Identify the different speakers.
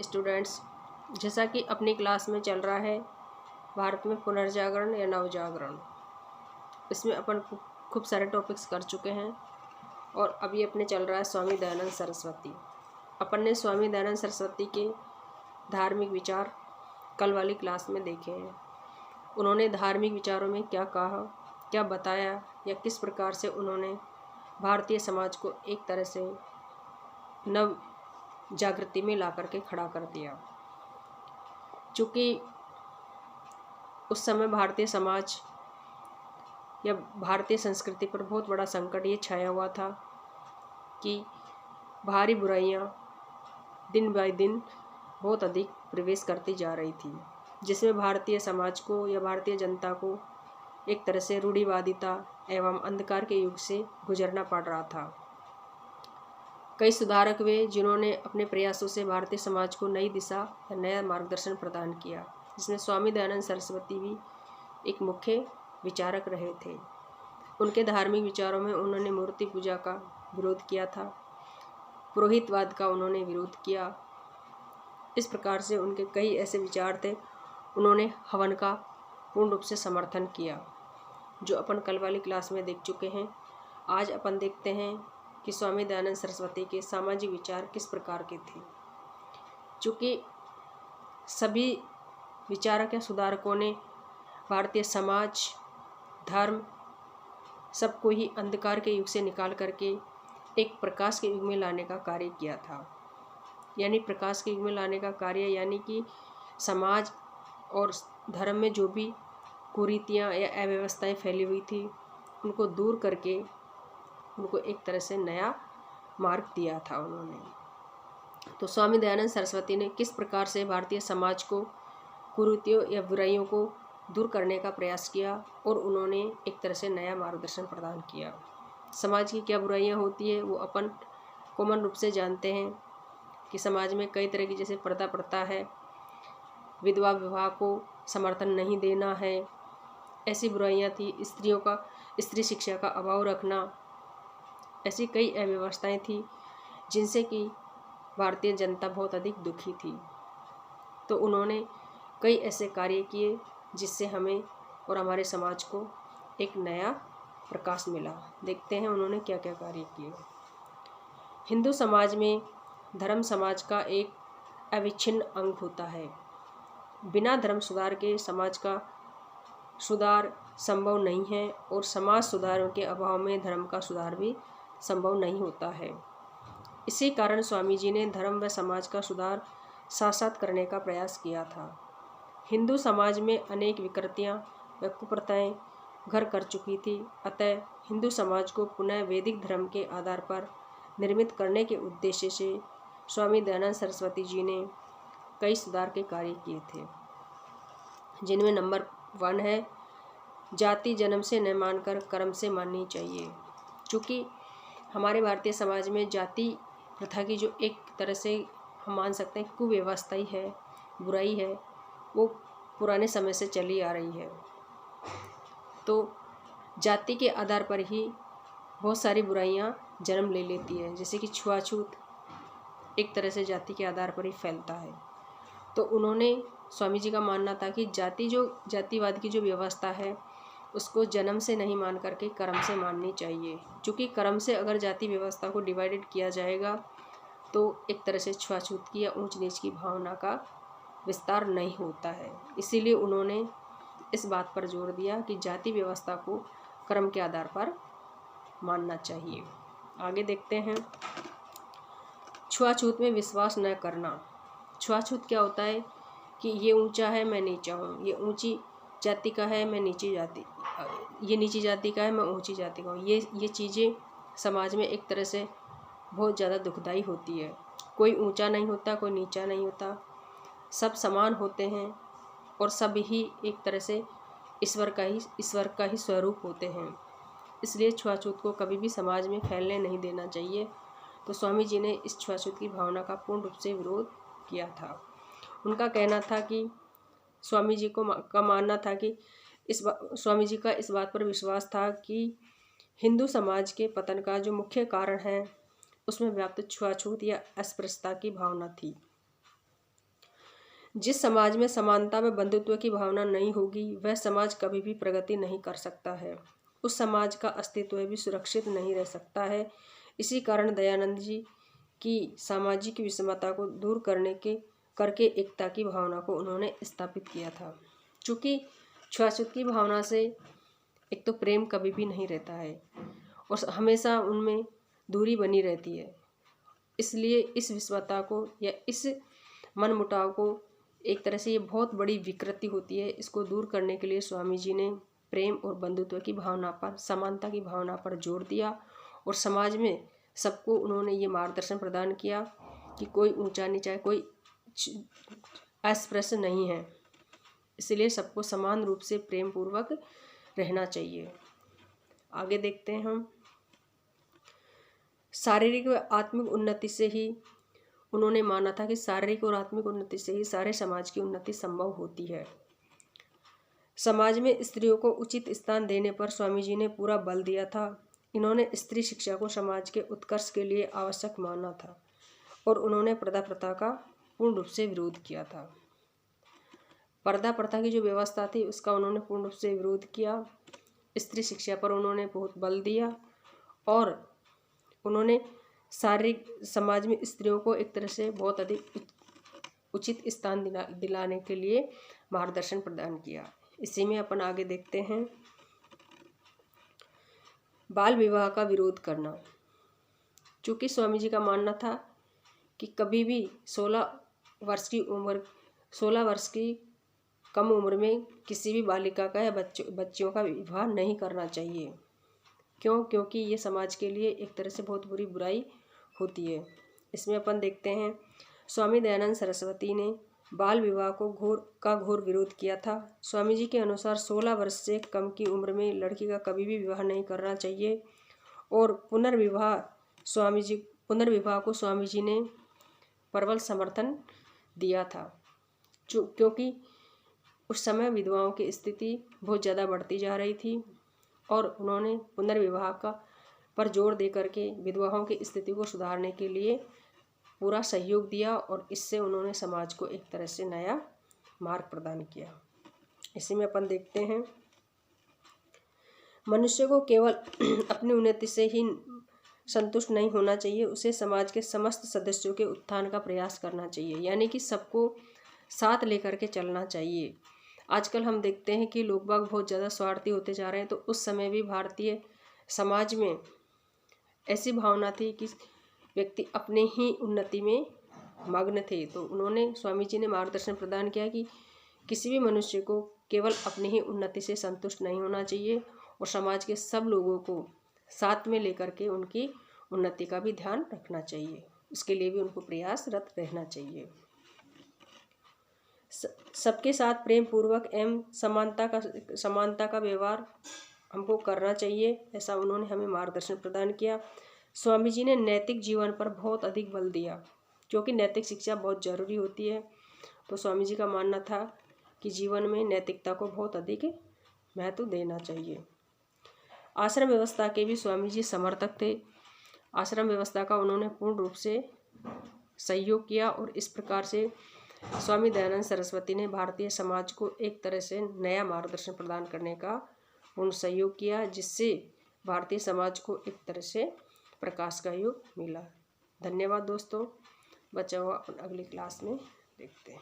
Speaker 1: Students, जैसा कि अपनी क्लास में चल रहा है भारत में पुनर्जागरण या नवजागरण, इसमें अपन खूब सारे टॉपिक्स कर चुके हैं और अभी अपने चल रहा है स्वामी दयानंद सरस्वती। अपन ने स्वामी दयानंद सरस्वती के धार्मिक विचार कल वाली क्लास में देखे हैं। उन्होंने धार्मिक विचारों में क्या कहा, क्या बताया या किस प्रकार से उन्होंने भारतीय समाज को एक तरह से नव जागृति में ला करके खड़ा कर दिया। चूँकि उस समय भारतीय समाज या भारतीय संस्कृति पर बहुत बड़ा संकट ये छाया हुआ था कि बाहरी बुराइयां दिन बाय दिन बहुत अधिक प्रवेश करती जा रही थी, जिसमें भारतीय समाज को या भारतीय जनता को एक तरह से रूढ़िवादिता एवं अंधकार के युग से गुजरना पड़ रहा था। कई सुधारक वे जिन्होंने अपने प्रयासों से भारतीय समाज को नई दिशा या नया मार्गदर्शन प्रदान किया, जिसमें स्वामी दयानंद सरस्वती भी एक मुख्य विचारक रहे थे। उनके धार्मिक विचारों में उन्होंने मूर्ति पूजा का विरोध किया था, पुरोहितवाद का उन्होंने विरोध किया। इस प्रकार से उनके कई ऐसे विचार थे। उन्होंने हवन का पूर्ण रूप से समर्थन किया, जो अपन कल वाली क्लास में देख चुके हैं। आज अपन देखते हैं कि स्वामी दयानंद सरस्वती के सामाजिक विचार किस प्रकार के थे। चूँकि सभी विचारक या सुधारकों ने भारतीय समाज, धर्म सबको ही अंधकार के युग से निकाल करके एक प्रकाश के युग में लाने का कार्य किया था। यानी प्रकाश के युग में लाने का कार्य यानी कि समाज और धर्म में जो भी कुरीतियाँ या अव्यवस्थाएं फैली हुई थी, उनको दूर करके उनको एक तरह से नया मार्ग दिया था उन्होंने। तो स्वामी दयानंद सरस्वती ने किस प्रकार से भारतीय समाज को कुरीतियों या बुराइयों को दूर करने का प्रयास किया और उन्होंने एक तरह से नया मार्गदर्शन प्रदान किया। समाज की क्या बुराइयां होती है वो अपन कॉमन रूप से जानते हैं कि समाज में कई तरह की जैसे प्रथा प्रथा है, विधवा विवाह को समर्थन नहीं देना है, ऐसी बुराइयां थी। स्त्री शिक्षा का अभाव रखना, ऐसी कई अव्यवस्थाएं थी जिनसे कि भारतीय जनता बहुत अधिक दुखी थी। तो उन्होंने कई ऐसे कार्य किए जिससे हमें और हमारे समाज को एक नया प्रकाश मिला। देखते हैं उन्होंने क्या क्या कार्य किए। हिंदू समाज में धर्म समाज का एक अविच्छिन्न अंग होता है। बिना धर्म सुधार के समाज का सुधार संभव नहीं है और समाज सुधारों के अभाव में धर्म का सुधार भी संभव नहीं होता है। इसी कारण स्वामी जी ने धर्म व समाज का सुधार साथ साथ करने का प्रयास किया था। हिंदू समाज में अनेक विकृतियां व कुप्रथाएं घर कर चुकी थी, अतः हिंदू समाज को पुनः वैदिक धर्म के आधार पर निर्मित करने के उद्देश्य से स्वामी दयानंद सरस्वती जी ने कई सुधार के कार्य किए थे, जिनमें नंबर 1 है जाति जन्म से न मानकर कर्म से माननी चाहिए। चूँकि हमारे भारतीय समाज में जाति प्रथा की जो एक तरह से हम मान सकते हैं कुव्यवस्था ही है, बुराई है, वो पुराने समय से चली आ रही है। तो जाति के आधार पर ही बहुत सारी बुराइयां जन्म ले लेती है, जैसे कि छुआछूत एक तरह से जाति के आधार पर ही फैलता है। तो उन्होंने स्वामी जी का मानना था कि जातिवाद की जो व्यवस्था है उसको जन्म से नहीं मान करके कर्म से माननी चाहिए। क्योंकि कर्म से अगर जाति व्यवस्था को डिवाइडेड किया जाएगा तो एक तरह से छुआछूत की या ऊंच नीच की भावना का विस्तार नहीं होता है। इसीलिए उन्होंने इस बात पर जोर दिया कि जाति व्यवस्था को कर्म के आधार पर मानना चाहिए। आगे देखते हैं। छुआछूत में विश्वास न करना। छुआछूत क्या होता है कि ये ऊंचा है मैं नीचा हूँ, ये ऊंची जाति का है मैं नीची जाति, ये नीची जाति का है मैं ऊंची जाति का हूँ। ये चीज़ें समाज में एक तरह से बहुत ज़्यादा दुखदाई होती है। कोई ऊंचा नहीं होता, कोई नीचा नहीं होता, सब समान होते हैं और सब ही एक तरह से ईश्वर का ही स्वरूप होते हैं। इसलिए छुआछूत को कभी भी समाज में फैलने नहीं देना चाहिए। तो स्वामी जी ने इस छुआछूत की भावना का पूर्ण रूप से विरोध किया था। उनका कहना था कि स्वामी जी का मानना था कि स्वामी जी का इस बात पर विश्वास था कि हिंदू समाज के पतन का जो मुख्य कारण है उसमें व्याप्त छुआछूत या अस्पृश्यता की भावना थी। जिस समाज में समानता व बंधुत्व की भावना नहीं होगी वह समाज कभी भी प्रगति नहीं कर सकता है। उस समाज का अस्तित्व भी सुरक्षित नहीं रह सकता है। इसी कारण दयानंद जी की सामाजिक विषमता को दूर करके एकता की भावना को उन्होंने स्थापित किया था। चूँकि छुआछूत की भावना से एक तो प्रेम कभी भी नहीं रहता है और हमेशा उनमें दूरी बनी रहती है। इसलिए इस विषमता को या इस मनमुटाव को एक तरह से ये बहुत बड़ी विकृति होती है, इसको दूर करने के लिए स्वामी जी ने प्रेम और बंधुत्व की भावना पर, समानता की भावना पर जोर दिया और समाज में सबको उन्होंने ये मार्गदर्शन प्रदान किया कि कोई ऊंचा नीचा, कोई अस्पृश्य नहीं है, इसलिए सबको समान रूप से प्रेम पूर्वक रहना चाहिए। आगे देखते हैं हम। शारीरिक व आत्मिक उन्नति से ही उन्होंने माना था कि शारीरिक और आत्मिक उन्नति से ही सारे समाज की उन्नति संभव होती है। समाज में स्त्रियों को उचित स्थान देने पर स्वामी जी ने पूरा बल दिया था। इन्होंने स्त्री शिक्षा को समाज के उत्कर्ष के लिए आवश्यक माना था और उन्होंने पर्दा प्रथा का पूर्ण रूप से विरोध किया था। पर्दा प्रथा की जो व्यवस्था थी उसका उन्होंने पूर्ण रूप से विरोध किया। स्त्री शिक्षा पर उन्होंने बहुत बल दिया और उन्होंने शारीरिक समाज में स्त्रियों को एक तरह से बहुत अधिक उचित स्थान दिलाने के लिए मार्गदर्शन प्रदान किया। इसी में अपन आगे देखते हैं। बाल विवाह का विरोध करना। चूँकि स्वामी जी का मानना था कि कभी भी 16 वर्ष की कम उम्र में किसी भी बालिका का या बच्चियों का विवाह नहीं करना चाहिए। क्योंकि ये समाज के लिए एक तरह से बहुत बुरी बुराई होती है। इसमें अपन देखते हैं स्वामी दयानंद सरस्वती ने बाल विवाह को घोर विरोध किया था। स्वामी जी के अनुसार 16 वर्ष से कम की उम्र में लड़की का कभी भी विवाह नहीं करना चाहिए और पुनर्विवाह को स्वामी जी ने प्रबल समर्थन दिया था। क्योंकि उस समय विधवाओं की स्थिति बहुत ज़्यादा बढ़ती जा रही थी और उन्होंने पुनर्विवाह पर जोर दे करके विधवाओं की स्थिति को सुधारने के लिए पूरा सहयोग दिया और इससे उन्होंने समाज को एक तरह से नया मार्ग प्रदान किया। इसी में अपन देखते हैं मनुष्य को केवल अपनी उन्नति से ही संतुष्ट नहीं होना चाहिए, उसे समाज के समस्त सदस्यों के उत्थान का प्रयास करना चाहिए, यानी कि सबको साथ लेकर के चलना चाहिए। आजकल हम देखते हैं कि लोग बाग बहुत ज़्यादा स्वार्थी होते जा रहे हैं, तो उस समय भी भारतीय समाज में ऐसी भावना थी कि व्यक्ति अपने ही उन्नति में मग्न थे। तो उन्होंने स्वामी जी ने मार्गदर्शन प्रदान किया कि किसी भी मनुष्य को केवल अपनी ही उन्नति से संतुष्ट नहीं होना चाहिए और समाज के सब लोगों को साथ में लेकर के उनकी उन्नति का भी ध्यान रखना चाहिए, उसके लिए भी उनको प्रयासरत रहना चाहिए। सबके साथ प्रेम पूर्वक एवं समानता का व्यवहार हमको करना चाहिए, ऐसा उन्होंने हमें मार्गदर्शन प्रदान किया। स्वामी जी ने नैतिक जीवन पर बहुत अधिक बल दिया, क्योंकि नैतिक शिक्षा बहुत ज़रूरी होती है। तो स्वामी जी का मानना था कि जीवन में नैतिकता को बहुत अधिक महत्व देना चाहिए। आश्रम व्यवस्था के भी स्वामी जी समर्थक थे। आश्रम व्यवस्था का उन्होंने पूर्ण रूप से सहयोग किया और इस प्रकार से स्वामी दयानंद सरस्वती ने भारतीय समाज को एक तरह से नया मार्गदर्शन प्रदान करने का पूर्ण सहयोग किया, जिससे भारतीय समाज को एक तरह से प्रकाश का युग मिला। धन्यवाद दोस्तों, बचा हुआ अपन अगली क्लास में देखते हैं।